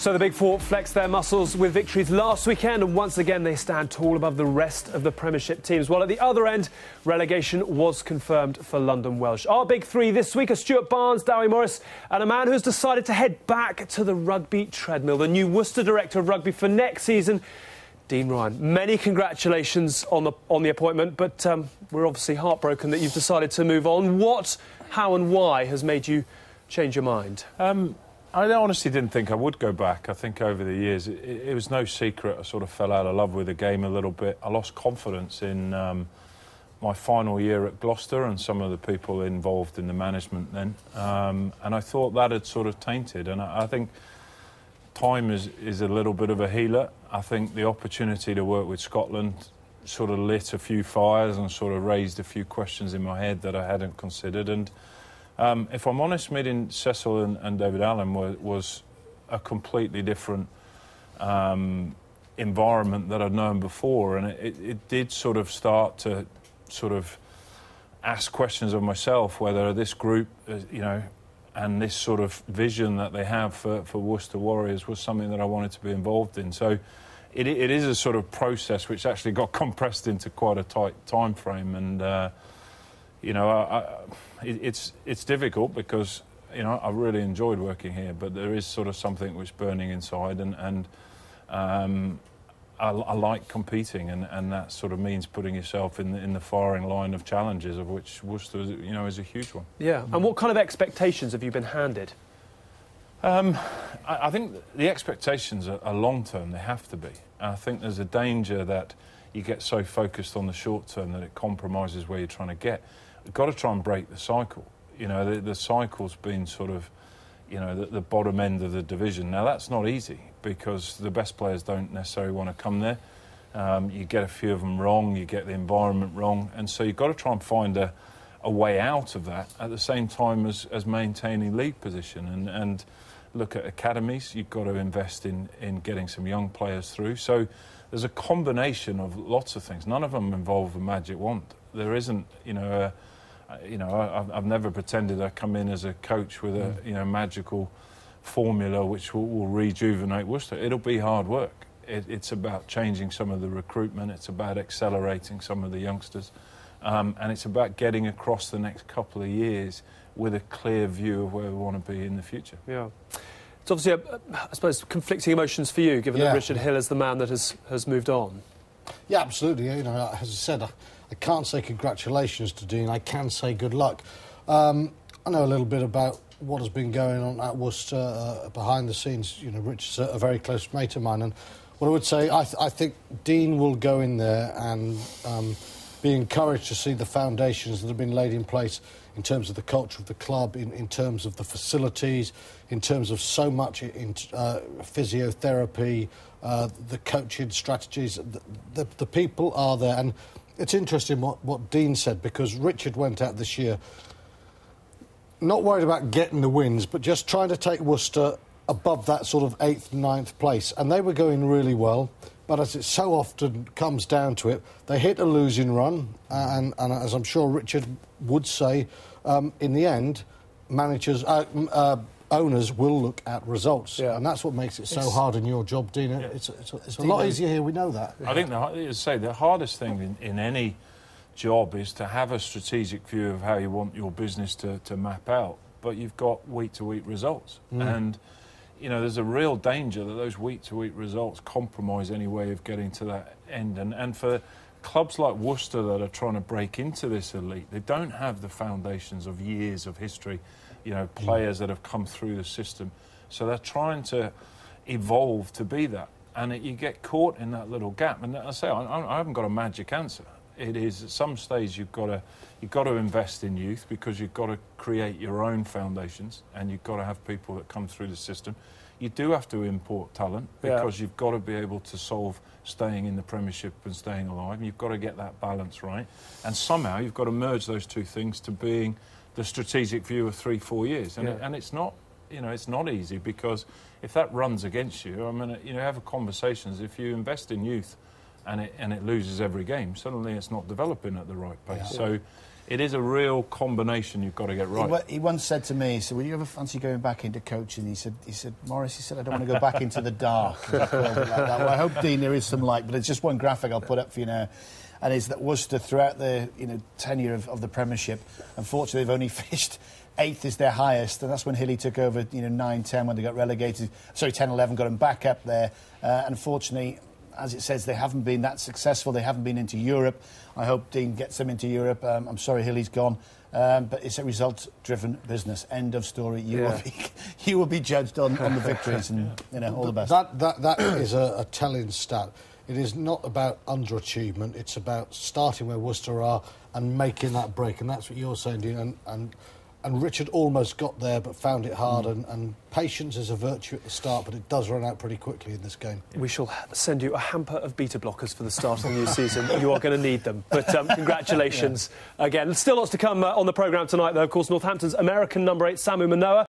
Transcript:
So the Big Four flexed their muscles with victories last weekend, and once again they stand tall above the rest of the Premiership teams. While at the other end, relegation was confirmed for London Welsh. Our Big Three this week are Stuart Barnes, Dowie Morris and a man who's decided to head back to the rugby treadmill, the new Worcester Director of Rugby for next season, Dean Ryan. Many congratulations on the appointment, but we're obviously heartbroken that you've decided to move on. What, how and why has made you change your mind? I honestly didn't think I would go back. I think over the years, it was no secret I sort of fell out of love with the game a little bit. I lost confidence in my final year at Gloucester and some of the people involved in the management then. And I thought that had sort of tainted. And I think time is a little bit of a healer. I think the opportunity to work with Scotland sort of lit a few fires and sort of raised a few questions in my head that I hadn't considered. And if I'm honest, meeting Cecil and David Allen was a completely different environment that I'd known before, and it did sort of start to sort of ask questions of myself whether this group, you know, and this sort of vision that they have for Worcester Warriors was something that I wanted to be involved in. So it is a sort of process which actually got compressed into quite a tight time frame, and you know, it's difficult because, you know, I really enjoyed working here, but there is sort of something which is burning inside, and I like competing, and that sort of means putting yourself in the firing line of challenges, of which Worcester, you know, is a huge one. Yeah, and what kind of expectations have you been handed? I think the expectations are long-term, they have to be. I think there's a danger that you get so focused on the short term that it compromises where you're trying to get. We've got to try and break the cycle. You know, the cycle's been sort of, you know, the bottom end of the division. Now, that's not easy because the best players don't necessarily want to come there. You get a few of them wrong, you get the environment wrong, and so you've got to try and find a way out of that at the same time as maintaining league position. And look at academies, you've got to invest in getting some young players through. So there's a combination of lots of things. None of them involve a magic wand. There isn't, you know, I've never pretended I come in as a coach with a, you know, magical formula which will rejuvenate Worcester. It'll be hard work. It's about changing some of the recruitment. It's about accelerating some of the youngsters. And it's about getting across the next couple of years with a clear view of where we want to be in the future. Yeah. It's obviously, I suppose, conflicting emotions for you, given that Richard Hill is the man that has moved on. Yeah, absolutely. You know, as I said, I can't say congratulations to Dean. I can say good luck. I know a little bit about what has been going on at Worcester behind the scenes. You know, Richard's a very close mate of mine, and what I would say, I think Dean will go in there and be encouraged to see the foundations that have been laid in place in terms of the culture of the club, in terms of the facilities, in terms of so much in physiotherapy, the coaching strategies. The people are there, and it's interesting what Dean said, because Richard went out this year not worried about getting the wins, but just trying to take Worcester above that sort of 8th, 9th place. And they were going really well, but as it so often comes down to it, they hit a losing run, and as I'm sure Richard would say, in the end, managers, owners will look at results, and that's what makes it so hard in your job, Dean. It's a lot easier here, we know that. I think, the hardest thing in any job is to have a strategic view of how you want your business to map out, but you've got week-to-week results. And, you know, there's a real danger that those week-to-week results compromise any way of getting to that end. And for clubs like Worcester that are trying to break into this elite, they don't have the foundations of years of history, you know, players that have come through the system. So they're trying to evolve to be that. And you get caught in that little gap. And I say, I haven't got a magic answer. It is, at some stage, you've got to invest in youth, because you've got to create your own foundations, and you've got to have people that come through the system. You do have to import talent, because you've got to be able to solve staying in the Premiership and staying alive, and you've got to get that balance right. And somehow you've got to merge those two things to being the strategic view of 3-4 years. And it's not, you know, it's not easy, because if that runs against you, I mean, you know, have conversations. If you invest in youth and it loses every game, suddenly it's not developing at the right pace. So it is a real combination you've got to get right. He once said to me, he said, "Will you ever fancy going back into coaching?" He said, "Maurice," he said, "I don't want to go back into the dark." He called it like that. Well, I hope, Dean, there is some light, but it's just one graphic I'll put up for you now. And is that Worcester, throughout the tenure of the Premiership, unfortunately they've only finished 8th is their highest, and that's when Hilly took over 9-10 when they got relegated. Sorry, 10-11 got them back up there. Unfortunately, as it says, they haven't been that successful. They haven't been into Europe. I hope Dean gets them into Europe. I'm sorry Hilly's gone. But it's a result-driven business. End of story. You will be judged on the victories, and all the best. That is a telling stat. It is not about underachievement. It's about starting where Worcester are and making that break. And that's what you're saying, Dean. And Richard almost got there but found it hard. And patience is a virtue at the start, but it does run out pretty quickly in this game. We shall send you a hamper of beta blockers for the start of the new season. You are going to need them. But congratulations again. Still lots to come on the programme tonight, though. Of course, Northampton's American number 8, Samu Manoa.